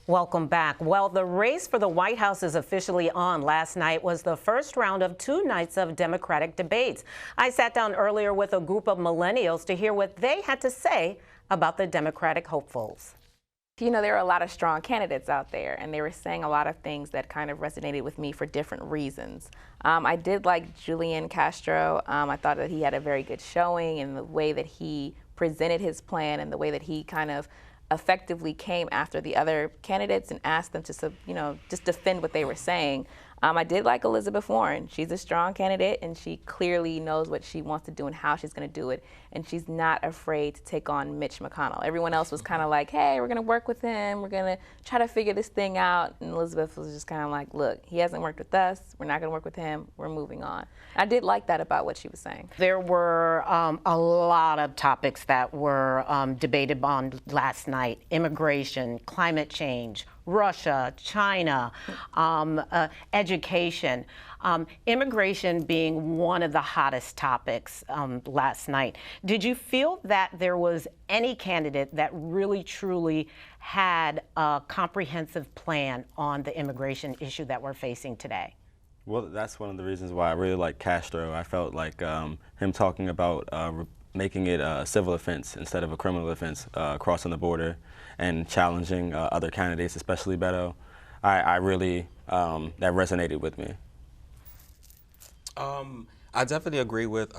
Welcome back. Well, the race for the White House is officially on. Last night was the first round of 2 nights of Democratic debates. I sat down earlier with a group of millennials to hear what they had to say about the Democratic hopefuls. You know, there are a lot of strong candidates out there, and they were saying a lot of things that kind of resonated with me for different reasons. I did like Julian Castro. I thought that he had a very good showing in the way that he presented his plan and the way that he kind of effectively came after the other candidates and asked them to, just defend what they were saying. I did like Elizabeth Warren. She's a strong candidate, and she clearly knows what she wants to do and how she's going to do it, and she's not afraid to take on Mitch McConnell. Everyone else was kind of like, hey, we're going to work with him. We're going to try to figure this thing out, and Elizabeth was just kind of like, look, he hasn't worked with us. We're not going to work with him. We're moving on. I did like that about what she was saying. There were a lot of topics that were debated on last night: immigration, climate change, Russia, China, education. Immigration being one of the hottest topics last night. Did you feel that there was any candidate that really truly had a comprehensive plan on the immigration issue that we're facing today? Well, that's one of the reasons why I really like Castro. I felt like him talking about making it a civil offense instead of a criminal offense, crossing the border and challenging other candidates, especially Beto. I really, that resonated with me. I definitely agree with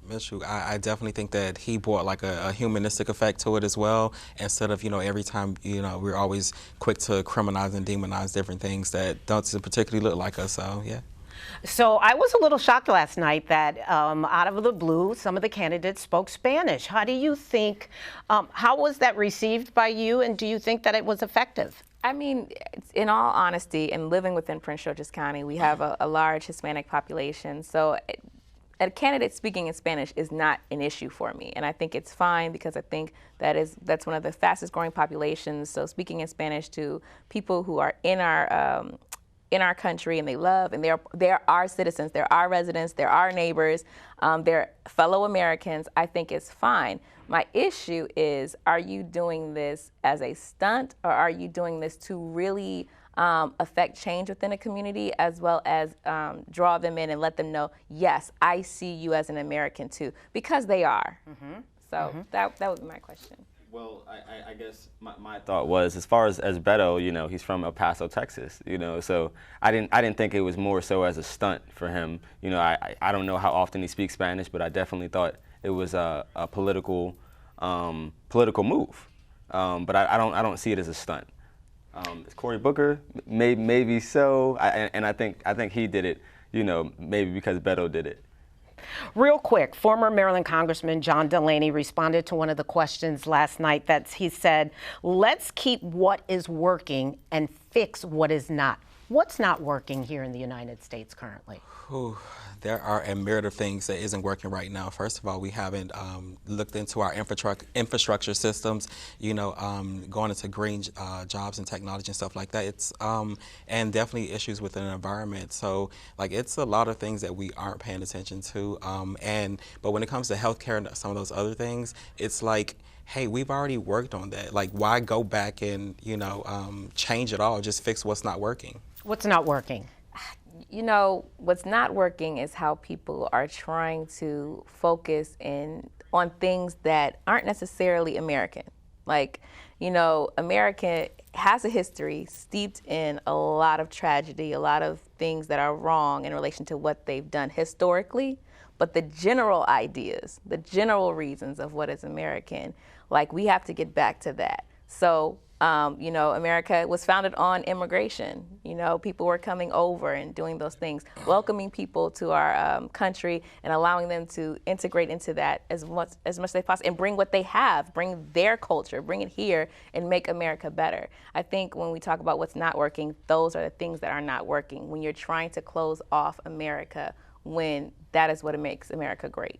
Mitchell. I definitely think that he brought like a humanistic effect to it as well. Instead of, every time, we're always quick to criminalize and demonize different things that don't particularly look like us, so yeah. So I was a little shocked last night that out of the blue, some of the candidates spoke Spanish. How do you think, how was that received by you, and do you think that it was effective? I mean, in all honesty, and living within Prince George's County, we have a large Hispanic population. So a candidate speaking in Spanish is not an issue for me. And I think it's fine because I think that's one of the fastest growing populations. So speaking in Spanish to people who are in our country and they love, and they're our citizens, they're our residents, they're our neighbors, they're fellow Americans, I think it's fine. My issue is, are you doing this as a stunt, or are you doing this to really affect change within a community, as well as draw them in and let them know, yes, I see you as an American too, because they are. Mm-hmm. So that would be my question. Well, I guess my thought was, as far as Beto, he's from El Paso, Texas, so I didn't think it was more so as a stunt for him. I don't know how often he speaks Spanish, but I definitely thought it was a political move. But I don't see it as a stunt. Cory Booker, maybe so, and I think he did it, maybe because Beto did it. Real quick, former Maryland Congressman John Delaney responded to one of the questions last night that he said, let's keep what is working and fix what is not. What's not working here in the United States currently? There are a myriad of things that isn't working right now. First of all, we haven't looked into our infrastructure systems, going into green jobs and technology and stuff like that. It's and definitely issues within the environment. So it's a lot of things that we aren't paying attention to. But when it comes to healthcare and some of those other things, it's like, hey, we've already worked on that. Like, why go back and change it all? Just fix what's not working. What's not working? What's not working is how people are trying to focus on things that aren't necessarily American. America has a history steeped in a lot of tragedy, a lot of things that are wrong in relation to what they've done historically, but the general ideas, the general reasons of what is American, we have to get back to that. So America was founded on immigration. People were coming over and doing those things, welcoming people to our country and allowing them to integrate into that as much as they possibly, and bring what they have, bring their culture, bring it here, and make America better. I think when we talk about what's not working, those are the things that are not working. When you're trying to close off America, when that is what makes America great.